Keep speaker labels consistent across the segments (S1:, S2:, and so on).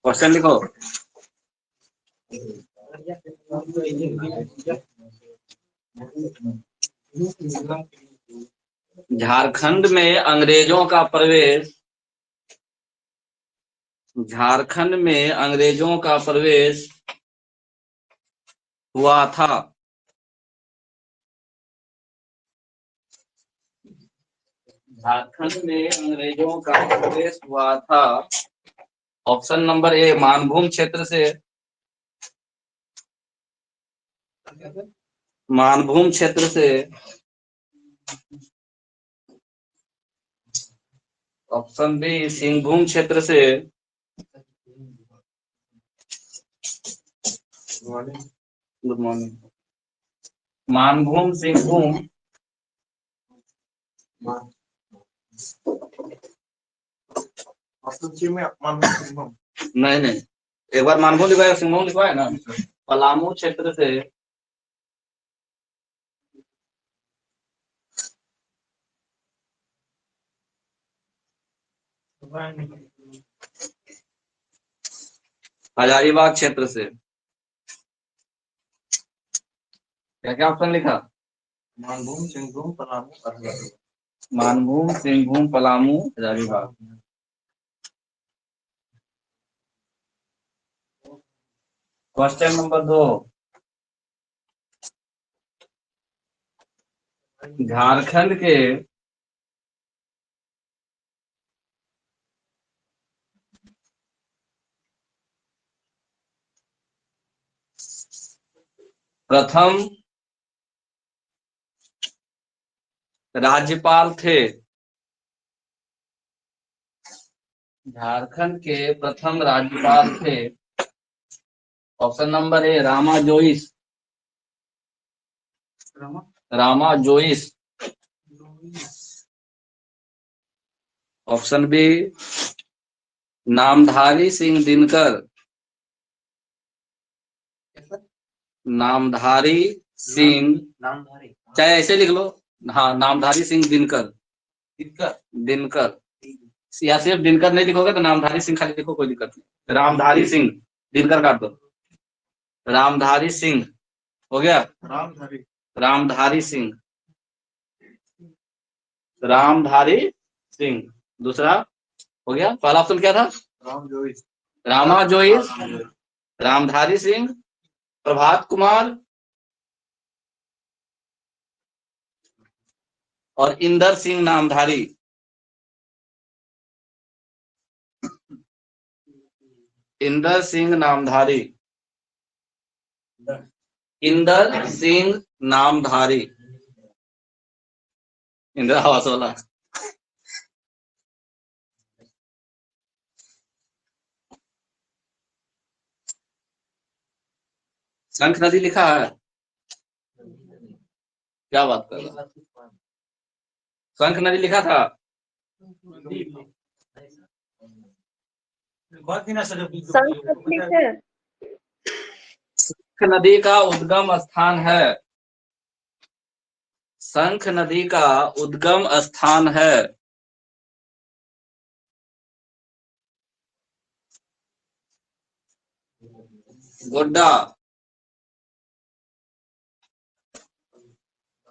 S1: Question लिखो। झारखंड में अंग्रेजों का प्रवेश, झारखंड में अंग्रेजों का प्रवेश हुआ था। झारखंड में अंग्रेजों का प्रवेश हुआ था। ऑप्शन नंबर ए मानभूम क्षेत्र से, मानभूम क्षेत्र से। ऑप्शन बी सिंहभूम क्षेत्र से। Good morning. मानभूम, सिंहभूम, नहीं नहीं, एक बार मानभूम लिखवाया, सिंहभूम लिखवाया ना। पलामू क्षेत्र से, हजारीबाग क्षेत्र से। क्या क्या ऑप्शन लिखा? मानभूम, सिंहभूम, पलामू, मानभूम, सिंहभूम, पलामू, हजारीबाग। क्वेश्चन नंबर 2, झारखंड के प्रथम राज्यपाल थे। झारखंड के प्रथम राज्यपाल थे। Option number A Rama Jois, Rama Jois. Option B Namdhari Singh Dinkar, Namdhari Singh, चाहे ऐसे लिख लो, हाँ नामधारी सिंह दिनकर, दिनकर, या सिर्फ दिनकर नहीं लिखोगे तो नामधारी सिंह खाली लिखो, कोई दिक्कत नहीं। रामधारी सिंह, दिनकर काट दो। रामधारी सिंह हो गया, रामधारी, रामधारी सिंह, रामधारी सिंह। दूसरा हो गया, पहला ऑप्शन क्या था? रामा जोइस, रामधारी सिंह, प्रभात कुमार और इंदर सिंह नामधारी। इंदर सिंह नामधारी, इंदर सिंह नामधारी, इंदिरा आवास वाला। शंख नदी लिखा है? क्या बात कर रहा है? शंख नदी लिखा था? शंख नदी का उद्गम स्थान है, शंख नदी का उद्गम स्थान है। गोड्डा,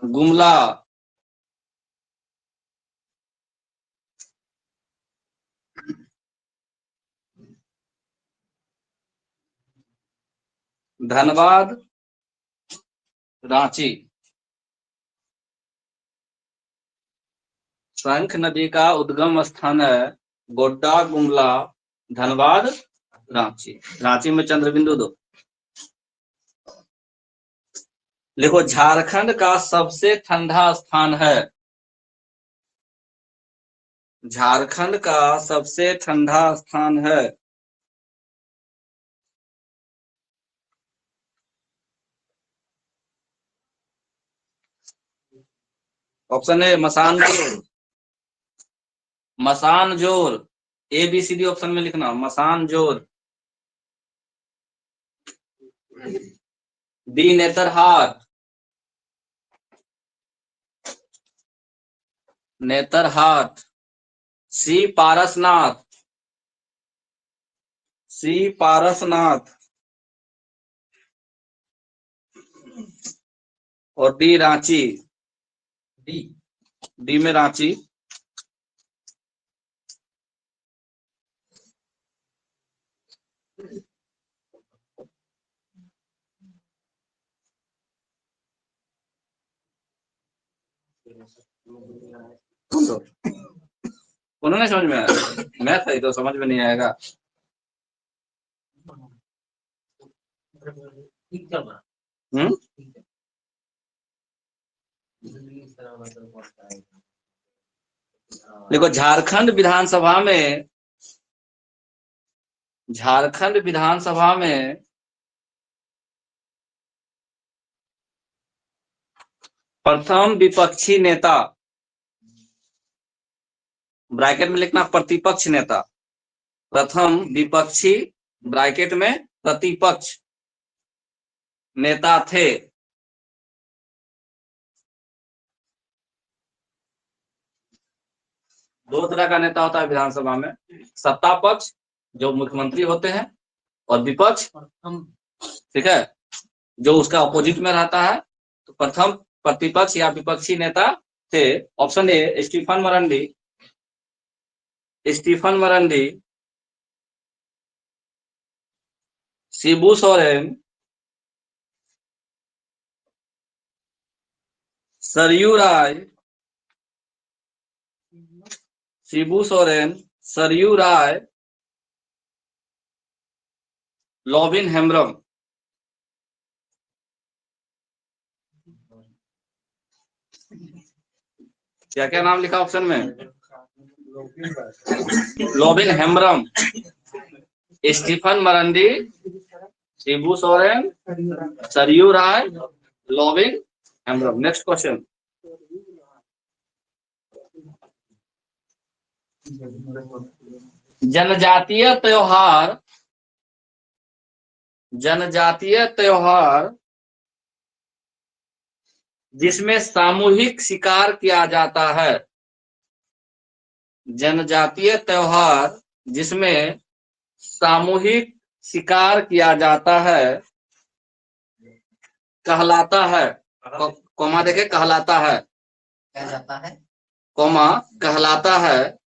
S1: गुमला, धनबाद, रांची। शंख नदी का उद्गम स्थान है गोड्डा, गुमला, धनबाद, रांची। रांची में चंद्रबिंदु दो। लिखो झारखंड का सबसे ठंडा स्थान है, झारखंड का सबसे ठंडा स्थान है। Option A Masanjore, Masanjore, A B C D option में लिखना, Masanjore. B Netarhat, Netarhat. C Parasnath, C Parasnath और डी रांची। डी में रांची। उन्होंने समझ में आया, मैथ है तो समझ में नहीं आएगा। देखो झारखंड विधानसभा में प्रथम विपक्षी नेता, ब्रैकेट में लिखना प्रतिपक्ष नेता, प्रथम विपक्षी ब्रैकेट में प्रतिपक्ष नेता थे। दो तरह का नेता होता है विधानसभा में, सत्ता पक्ष जो मुख्यमंत्री होते हैं, और विपक्ष, ठीक है, जो उसका अपोजिट में रहता है। तो प्रथम प्रतिपक्ष या विपक्षी नेता थे। Option A Stephen Marandi, Shibu Soren, Saryu Rai, Lobin Hembrom. क्या क्या नाम लिखा ऑप्शन में? लॉबिन हेम्ब्रम, स्टीफन मरांडी, शिबू सोरेन, सरयू राय, लॉबिन हेम्ब्रम। Next question. जनजातीय त्योहार जिसमें सामूहिक शिकार किया जाता है, जनजातीय त्योहार जिसमें सामूहिक शिकार किया जाता है कहलाता है, कोमा देखे, कहलाता है, क्या जाता है, कोमा कहलाता है।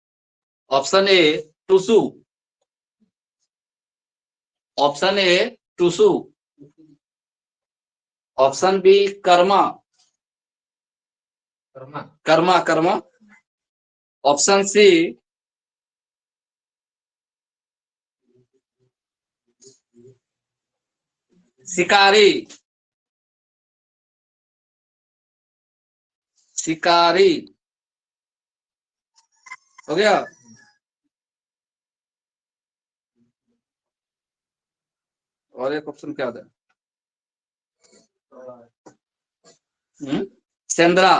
S1: Option A Tusu, option A Tusu, option B Karma, option C शिकारी, हो गया। और एक ऑप्शन क्या था? सेंदेरा,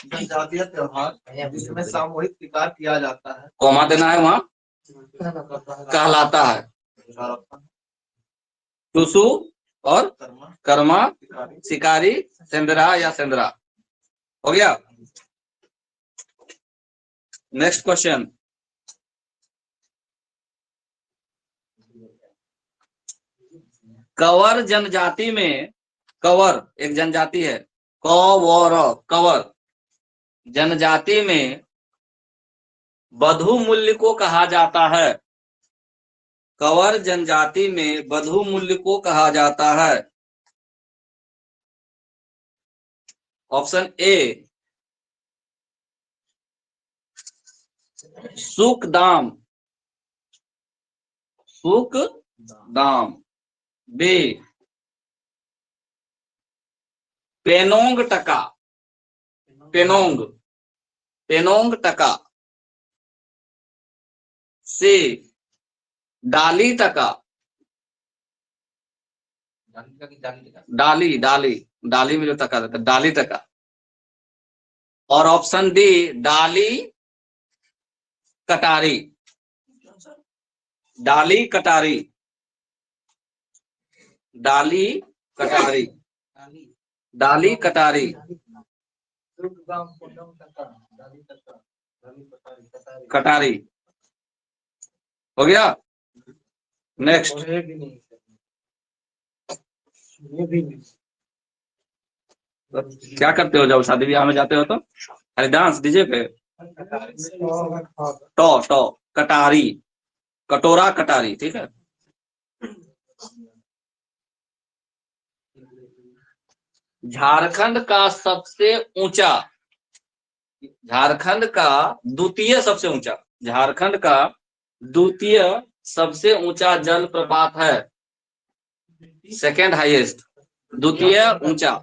S1: जनजातीय त्योहार जिसमें सामूहिक शिकार किया जाता है, कोमा देना है वहां, कहलाता है। टुसु और कर्मा, शिकारी, सेंदरा या सेंदरा। हो गया। Next question. कंवर जनजाति में, कंवर एक जनजाति है, कंवर जनजाति में बधु मूल्य को कहा जाता है, कंवर जनजाति में बधु मूल्य को कहा जाता है। ऑप्शन ए सुकदाम, बी पेनोंग टका, पेनोंग टका, सी डाली टका, डाली में जो टका रहता है, डाली टका, और ऑप्शन डी डाली कटारी, डाली कटारी, डाली कटारी, कटारी। हो गया। नेक्स्ट। क्या करते हो जब शादी ब्याह में जाते हो तो? अरे डांस डीजे पे। टॉ टॉ कटारी, कटोरा कटारी, ठीक है। झारखंड का सबसे ऊंचा, झारखंड का द्वितीय सबसे ऊंचा, झारखंड का द्वितीय सबसे ऊंचा जल प्रपात है। सेकेंड हाईएस्ट, द्वितीय ऊंचा,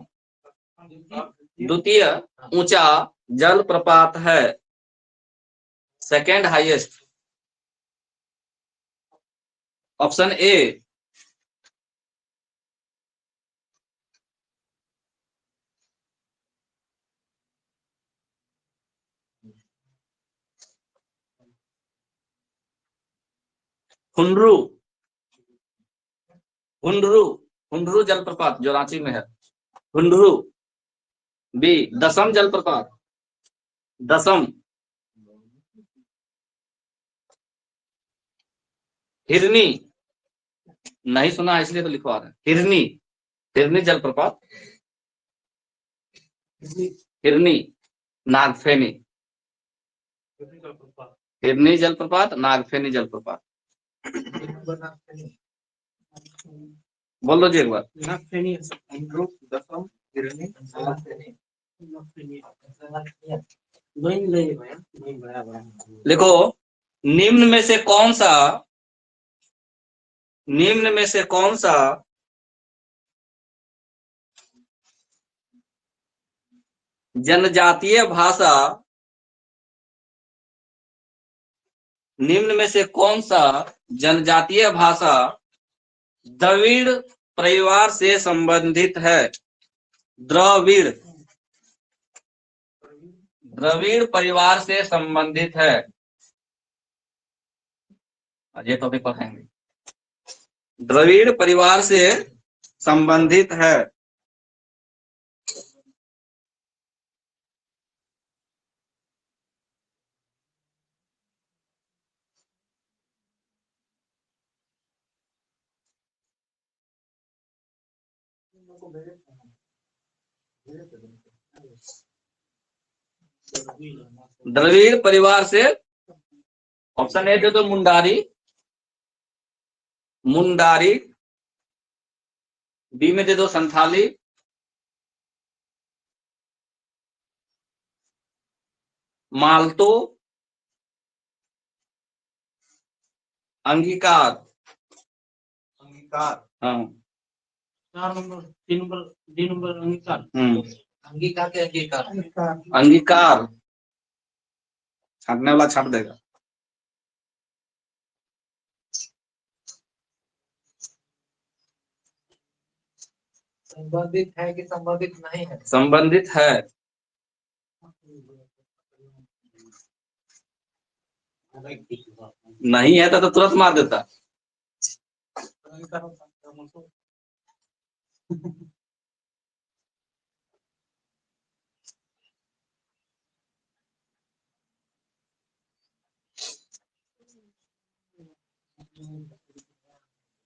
S1: द्वितीय ऊंचा जल प्रपात है, second highest. Option A. Hundru, Hundru, Hundru जलप्रपात जो रांची में है, हुंडरू। बी दसम जलप्रपात, दसम। हिरनी, नहीं सुना इसलिए तो लिखवा रहे हैं। हिरनी, हिरनी जलप्रपात, हिरनी नागफेनी, हिरनी जलप्रपात, नागफेनी जलप्रपात। बोल दो जी एक बार। नागफेनी, दसम, हिरनी, देखो निम्न में से कौन सा, निम्न में से कौन सा जनजातीय भाषा, निम्न में से कौन सा जनजातीय भाषा द्रविड़ परिवार से संबंधित है? द्रविड़, द्रविड़ परिवार से संबंधित है। ये टॉपिक पढ़ाएंगे। द्रविड़ परिवार से संबंधित है। द्रविड़ परिवार से, ऑप्शन ए दे दो मुंडारी, मुंडारी। बी में दे दो संथाली, मालतो, अंगीकार, अंगीकार। हाँ 4 नंबर, 3 नंबर, डी नंबर अंगीकार। अंगीकार के अंगीकार, अंगीकार। छाटने वाला छाट देगा। संबंधित है कि संबंधित नहीं है? संबंधित है। नहीं है तो तुरंत मार देता।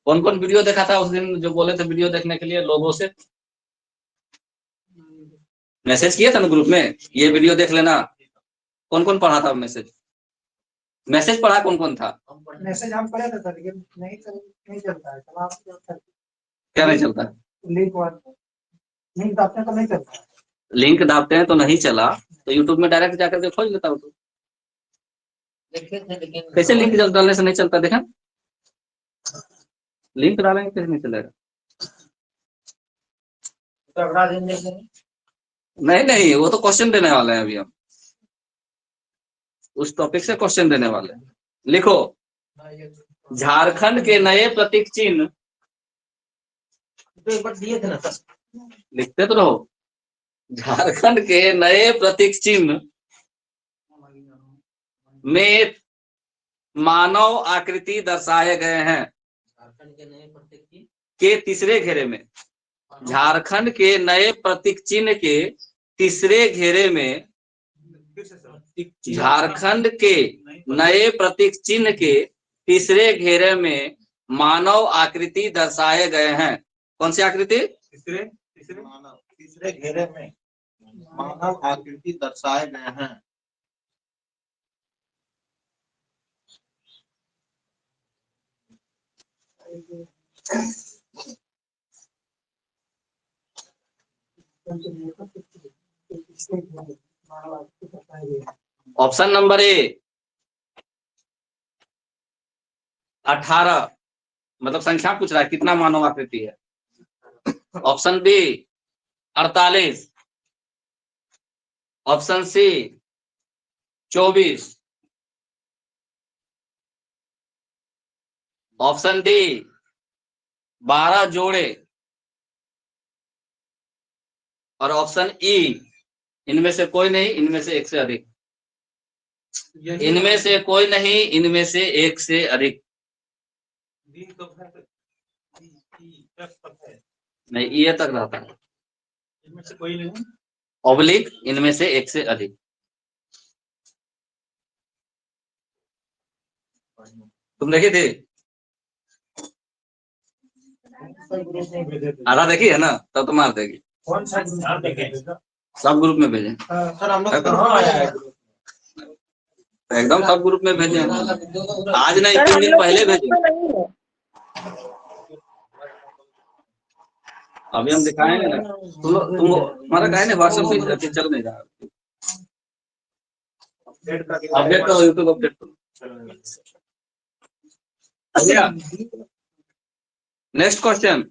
S1: कौन कौन वीडियो देखा था उस दिन जो बोले थे वीडियो देखने के लिए लोगों से? मैसेज किया था ना ग्रुप में, ये वीडियो देख लेना। कौन कौन पढ़ा था मैसेज? मैसेज पढ़ा कौन कौन था?
S2: मैसेज हम पढ़े थे सर, लेकिन नहीं चलता है।
S1: क्या नहीं चलता?
S2: लिंक लिंक दाबते हैं तो नहीं चलता है।
S1: लिंक दाबते हैं तो नहीं चला, तो यूट्यूब में डायरेक्ट जाकर के खोज लेता हूँ। तो कैसे लिंक डालने से नहीं चलता? देखा, लिंक डालेंगे कैसे नहीं चलेगा? नहीं नहीं, वो तो क्वेश्चन देने वाले हैं अभी हम, उस टॉपिक से क्वेश्चन देने वाले हैं। लिखो, झारखंड के नए प्रतीक चिन्ह, दिए थे ना सर, लिखते तो रहो। झारखंड के नए प्रतीक चिन्ह में मानव आकृति दर्शाए गए हैं। झारखंड के नए प्रतीक चिन्ह के तीसरे घेरे में, झारखंड के नए प्रतीक चिन्ह के तीसरे घेरे में, झारखंड के नए प्रतीक चिन्ह के तीसरे घेरे में मानव आकृति दर्शाए गए हैं। कौन सी आकृति?
S3: तीसरे घेरे में मानव आकृति दर्शाए गए हैं।
S1: ऑप्शन नंबर ए 18, मतलब संख्या पूछ रहा है कितना मानव आकृति है। Option B 48, option C 24, option D 12 जोड़े, और ऑप्शन ई इनमें से कोई नहीं, इनमें से एक से अधिक। इनमें से कोई नहीं, इनमें से एक से अधिक। नहीं, ये तक रहता है।
S3: इनमें से कोई नहीं,
S1: ऑब्लिक इनमें से एक से अधिक। तुम देखे थे? आधा देखी है ना, तब तो मार देगी।
S3: कौन सा देखे?
S1: सब ग्रुप में भेजे
S3: सर हम लोग कहाँ आया है?
S1: एकदम सब ग्रुप में भेजे। आज नहीं, 3 दिन पहले भेजे। अभी हम दिखाएंगे ना। तुम हमारा कहे ना व्हाट्सएप पे चल नहीं रहा। अपडेट करो, यूट्यूब अपडेट करो। Next question.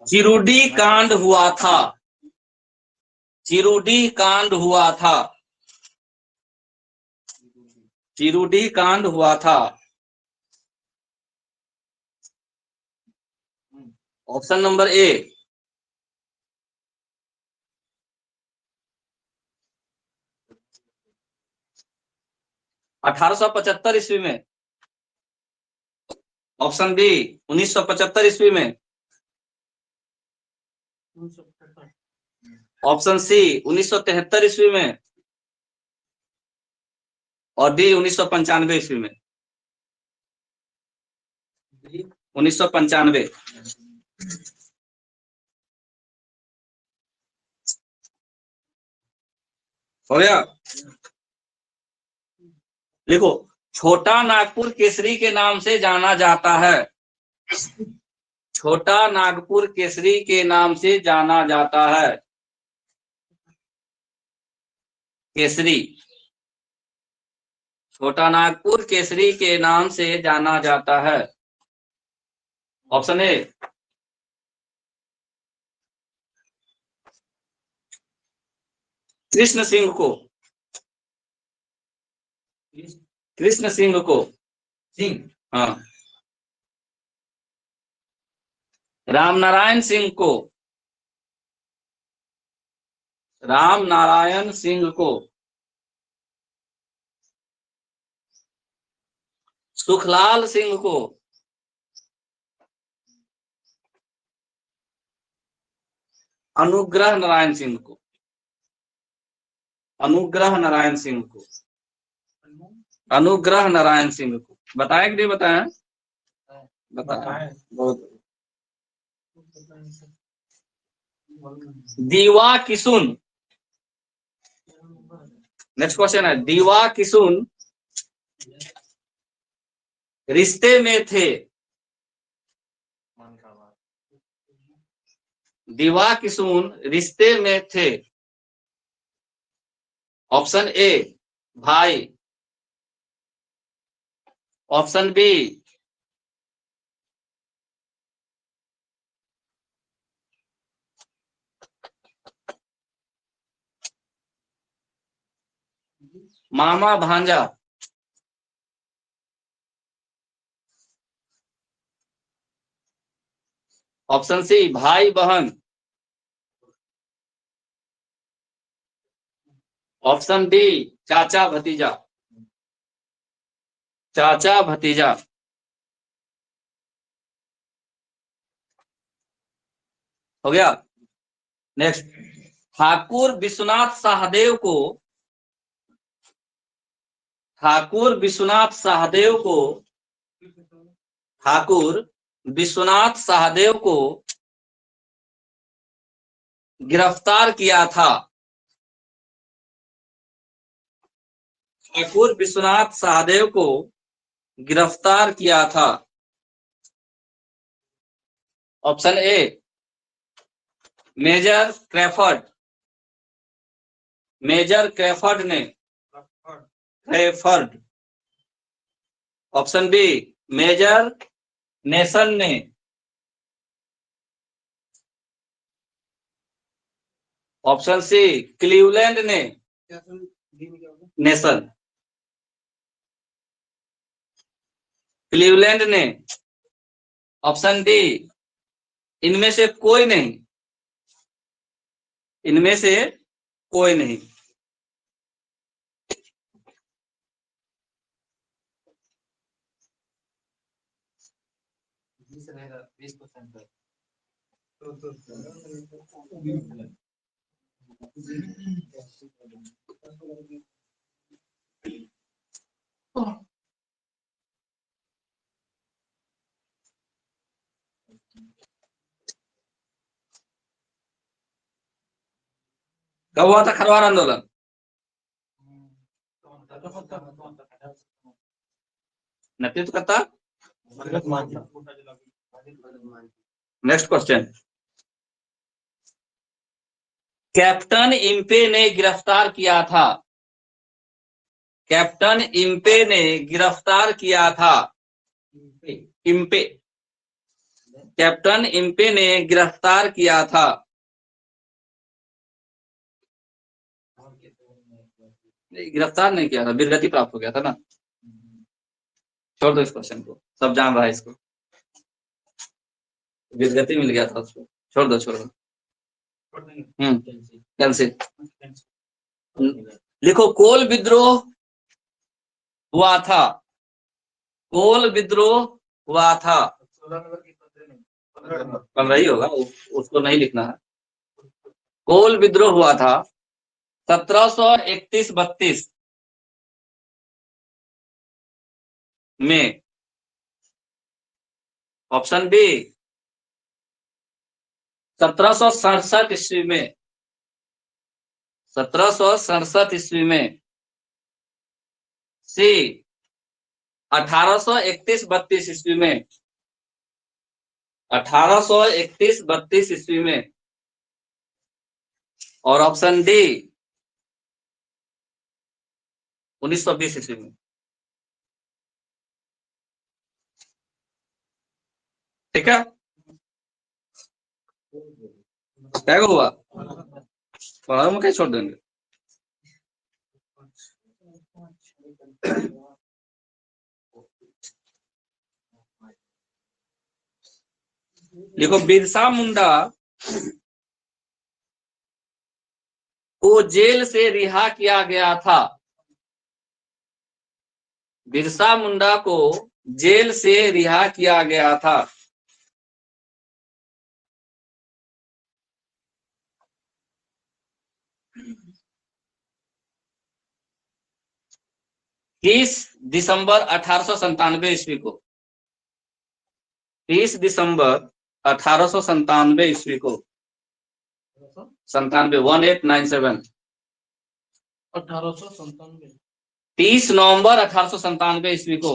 S1: चिरुडी कांड हुआ था। चिरुडी कांड हुआ था। चिरुडी कांड हुआ था। ऑप्शन नंबर ए 1875 ईस्वी में। ऑप्शन बी 1975 ईस्वी में। ऑप्शन सी 1973 ईस्वी में, और डी 1995 ईस्वी में। 1995। हो गया? लिखो, छोटा नागपुर केसरी के नाम से जाना जाता है। छोटा नागपुर केसरी के नाम से जाना जाता है। केसरी, छोटा नागपुर केसरी के नाम से जाना जाता है। ऑप्शन ए कृष्ण सिंह को। कृष्ण सिंह को।
S3: सिंह,
S1: हाँ। राम नारायण सिंह को। राम नारायण सिंह को। सुखलाल सिंह को। अनुग्रह नारायण सिंह को। अनुग्रह नारायण सिंह को। अनुग्रह नारायण सिंह को। बताएं कि नहीं बताएं? बताएं। बहुत। दीवा किशुन। नेक्स्ट क्वेश्चन है, दीवा किशुन रिश्ते में थे। दीवा किशुन रिश्ते में थे। ऑप्शन ए भाई, ऑप्शन बी मामा भांजा, ऑप्शन सी भाई बहन, ऑप्शन डी चाचा भतीजा, चाचा भतीजा। हो गया। नेक्स्ट, ठाकुर विश्वनाथ सहदेव को, ठाकुर विश्वनाथ सहदेव को, ठाकुर विश्वनाथ सहदेव को गिरफ्तार किया था। ठाकुर विश्वनाथ सहदेव को गिरफ्तार किया था। ऑप्शन ए मेजर क्रैफर्ड, मेजर क्रैफर्ड ने, क्रैफर्ड। ऑप्शन बी मेजर नेशन ने। ऑप्शन सी क्लीवलैंड ने, नेशन, क्लीवलैंड ने। ऑप्शन डी इनमें से कोई नहीं, इनमें से कोई नहीं। कब हुआ था खरवार आंदोलन? नेतृत्व करता। नेक्स्ट क्वेश्चन, कैप्टन इम्पे ने गिरफ्तार किया था, कैप्टन इम्पे ने गिरफ्तार किया था। इम्पे, कैप्टन इम्पे ने गिरफ्तार किया था। गिरफ्तार नहीं किया था, वीरगति प्राप्त हो गया था ना। छोड़ दो इस क्वेश्चन को, सब जान रहा है इसको, वीरगति मिल गया था उसको, छोड़ दो छोड़ दो। कैंसिल। लिखो कोल विद्रोह हुआ था, कोल विद्रोह हुआ था। पढ़ रही होगा, उसको नहीं लिखना है। कोल विद्रोह हुआ था 1731-32 में। ऑप्शन बी 1767 ईस्वी में, 1767 ईस्वी में। सी 1831-32 ईस्वी में, 1831-32 ईस्वी में। और ऑप्शन डी 1920 ईस्वी में। ठीक है, क्या हुआ? पढ़ा में क्या छोड़ देंगे? देखो बिरसा मुंडा को जेल से रिहा किया गया था, बिरसा मुंडा को जेल से रिहा किया गया था। तीस दिसंबर 1897 ईस्वी को, 30 दिसंबर 1897 ईस्वी को, 1897 30 नवंबर 1897 ईस्वी को।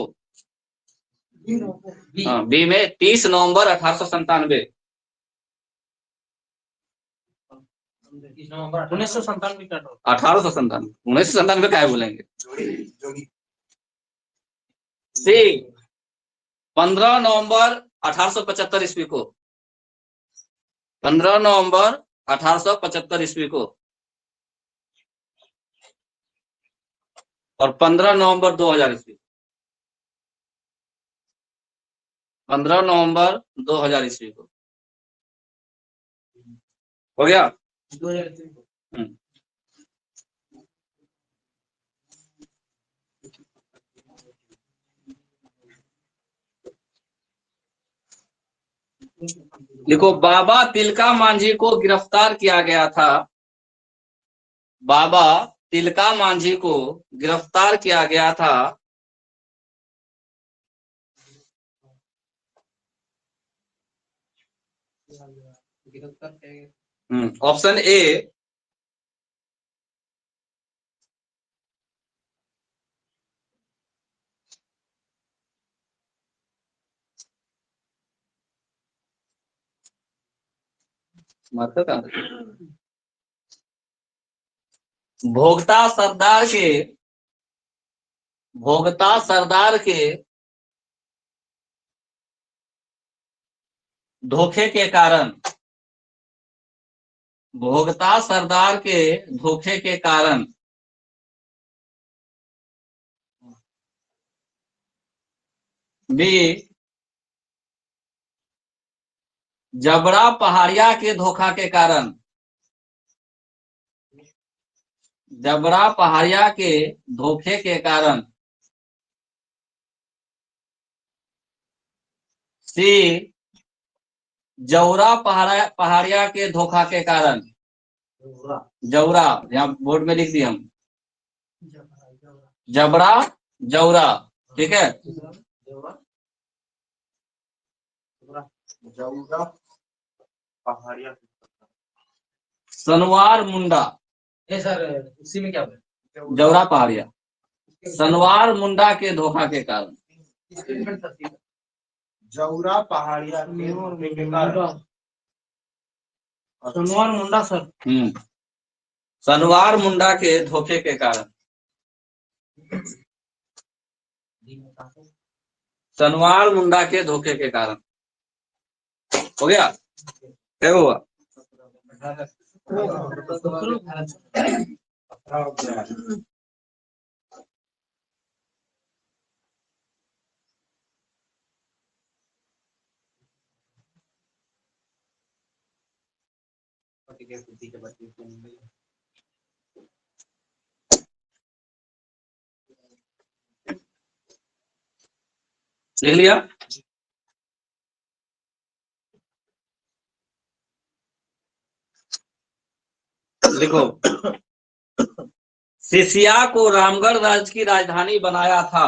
S1: हाँ, बी में 30 नवंबर 1897। 1997 क्या बोलेंगे? सी 15 नवंबर 1875 ईस्वी को, 15 नवंबर 1875 ईस्वी को। और 15 नवंबर 2000 ईस्वी, 15 नवंबर 2000 ईस्वी को। हो गया? लिखो, बाबा तिलका मांझी को गिरफ्तार किया गया था। बाबा तिलका मांझी को गिरफ्तार किया गया था। ऑप्शन ए भोगता सरदार के भोगता सरदार के धोखे के कारण, भोगता सरदार के धोखे के कारण बी जबरा पहाड़िया के धोखा के कारण, जबरा पहाड़िया के धोखे के कारण सी जौरा पहाड़िया के धोखा के कारण, जौरा यहाँ बोर्ड में लिख दिए हम, जबरा जौरा, ठीक है।
S3: जौरा पहाड़िया
S1: सनवार मुंडा,
S2: सर उसी में क्या
S1: जौरा पहाड़िया, सनवार मुंडा के धोखा के कारण,
S3: जौरा पहाड़िया के धोखे के कारण।
S2: सनवार मुंडा सर।
S1: सनवार मुंडा के धोखे के कारण, सनवार मुंडा के धोखे के कारण। हो गया, क्या हुआ? लिख लिया? देखो, सिसिया को रामगढ़ राज्य की राजधानी बनाया था।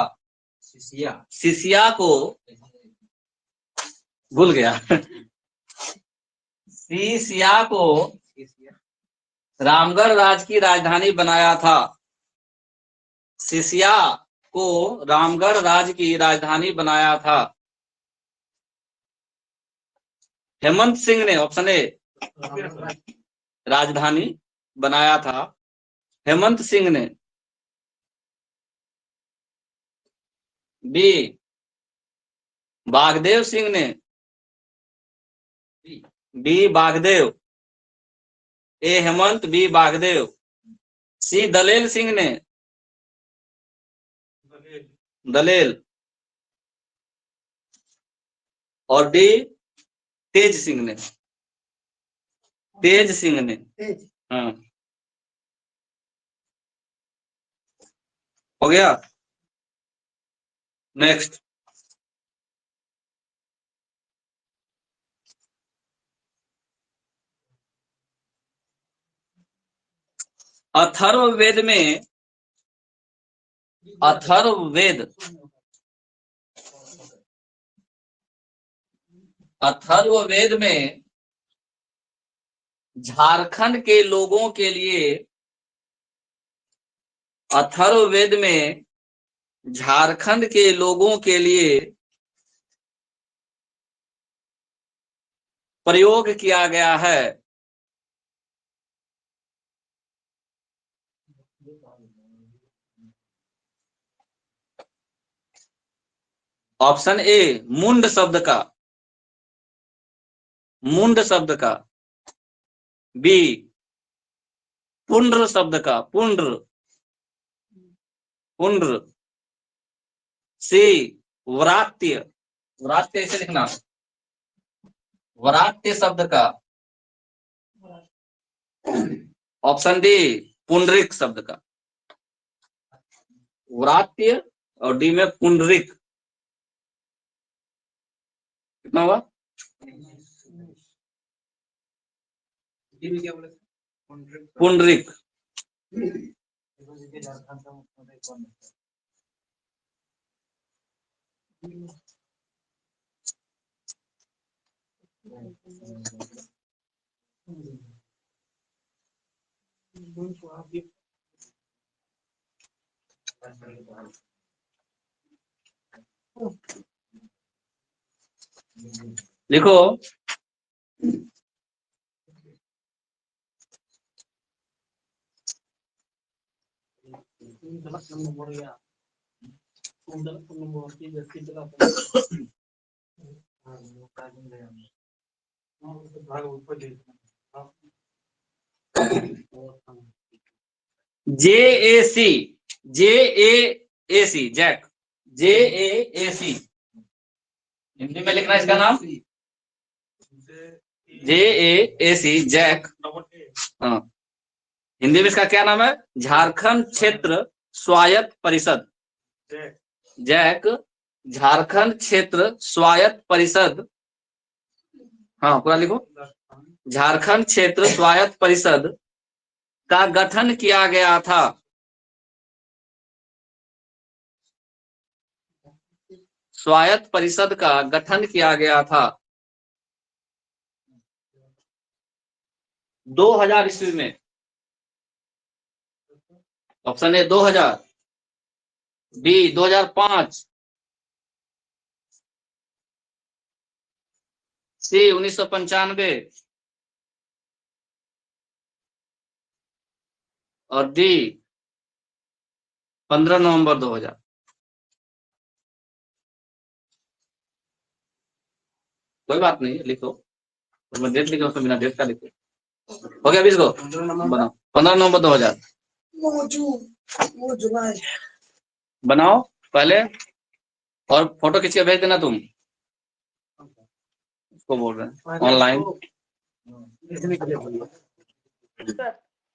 S1: सिसिया को भूल गया। सिसिया को रामगढ़ राज्य की राजधानी बनाया था। सिसिया को रामगढ़ राज्य की राजधानी बनाया था। हेमंत सिंह ने, ऑप्शन ए, राजधानी बनाया था हेमंत सिंह ने। बी बागदेव सिंह ने, बी बागदेव, ए हेमंत, बी बागदेव। सी दलेल सिंह ने, दलेल, और डी तेज सिंह ने, तेज सिंह ने। हाँ, हो गया। नेक्स्ट, अथर्ववेद में, अथर्ववेद, अथर्ववेद में झारखंड के लोगों के लिए, अथर्ववेद में झारखंड के लोगों के लिए प्रयोग किया गया है। ऑप्शन ए मुंड शब्द का, मुंड शब्द का। बी पुंड्र शब्द का, पुंड्र, पुंड्र। सी व्रात्य, व्रात्य ऐसे लिखना, व्रात्य शब्द का। ऑप्शन डी पुंडरिक शब्द का, व्रात्य और डी में पुंडरिक। कितना हुआ?
S3: क्या बोले?
S1: पुंडरिक।
S2: झारखंड का मुख्यमंत्री कौन है?
S1: लिखो JAC, JAAC, Jack, JAAC। Hindi में लिखना इसका नाम JAAC, जैक। हाँ, हिंदी में इसका क्या नाम है? झारखंड क्षेत्र स्वायत्त परिषद। जैक, झारखंड क्षेत्र स्वायत्त परिषद। हाँ, पूरा लिखो। झारखंड क्षेत्र स्वायत्त परिषद का गठन किया गया था। स्वायत्त परिषद का गठन किया गया था 2000 ईस्वी में। ऑप्शन ए 2000, बी 2005, सी 1995 और डी 15 नवंबर 2000। कोई बात नहीं, लिखो। तो मैं डेट लिखा, उसमें बिना डेट का लिखो। हो गया 20 को बनाओ। 15 नवंबर 2000 बनाओ पहले, और फोटो खींच के भेज देना तुम। उसको बोल रहे हैं ऑनलाइन।